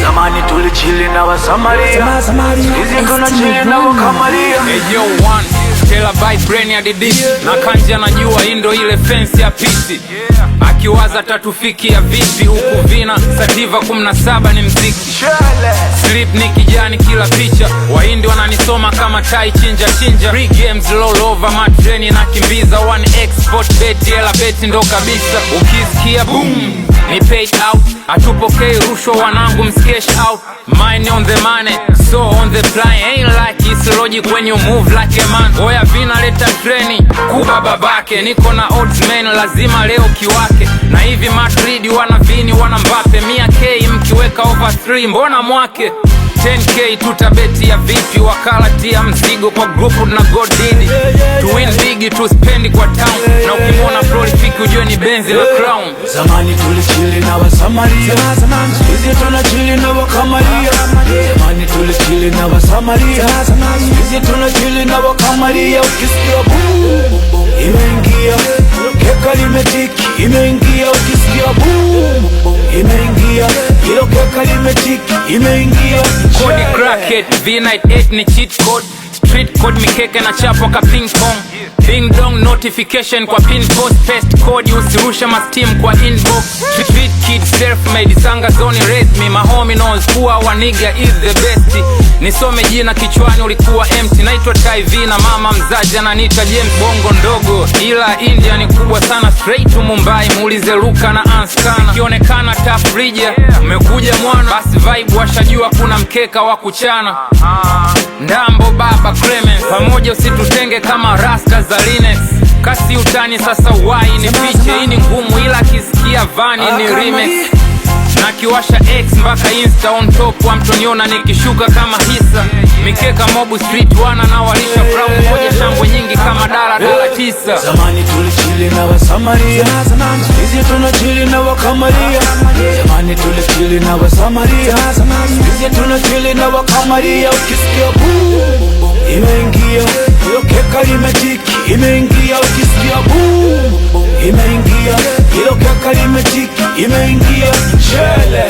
Zamani tulichili na Wasamaria, hizi tunachili na Wakamaria. Hey yo one, tell a vibe brain ya didi. Na kanja najua indo ile fence ya piti. Akiwaza tatufikia vipi huku vina sativa 17 ni mziki. Slip ni kijani kila picha. Wahindi wananisoma kama tai chinja chinja. Free games all over my train na kimbiza. One export bet yela bet ndo kabisa. Ukisikia boom ni paid out. Atupokei rushwa wanangu mskesh out. Mine on the money, so on the fly. Ain't like it's logic when you move like a man. Oya vina leta treni, kuba babake. Niko na odds man, lazima leo kiwake. Na hivi Madrid wana Vini wana Mbappe. 100k mkiweka over 3 mbona mwake. 10k tutabeti ya vipi. Wakala tia mzigo kwa grupu na God didi. To win big to spend kwa town. Na ukimona prolific ujue ni Benzi la Crown. Zamani tulichili na Wasamaria, hizi tunachili na Wakamaria. Zamani tulichili na Wasamaria, hizi tunachili na Wakamaria. Ukisikia boom imeingia, keka limetiki imeingia. Ukisikia boom imeingia, hilo keka limetiki imeingia. Cody crackhead, V-Night 8 ni cheat code. Street code mikeke na chapo ka ping pong. Ding dong notification kwa pin post. Paste code usirusha ma steam kwa inbox. Street kid self made sanga zone raise me. My homie knows kuwa wa nigga is the best. Nisome jina kichwani ulikuwa empty. Naitwa Taiv na mama mzazi ananiita James Bongo ndogo. Ila India ni kubwa sana straight to Mumbai. Muulize Luka na Anskana. Kionekana tough rija umekuja mwana. Basi vibe washajua kuna mkeka wa kuchana. Ndambo baba Clemens pamoja usitutenge kama rasta za Linux. Kasi utani sasa wai ni piche. Hii ni ngumu ila kisikia vani ni remix. Na kiwasha X mpaka Insta on top wa mtoniona nikishuka kama hisa. Mikeka mobu street wana na walisha brown. Moja shangwe nyingi kama dala 9. Zamani tulichili na Wasamaria, hizi tunachili na Wakamaria. Zamani tulichili na Wasamaria, hizi tunachili na Wakamaria. Ukisikia boom imeingia, hilo keka limetiki imeingia. Ukisikia boom imeingia, hilo keka limetiki imeingia. Shele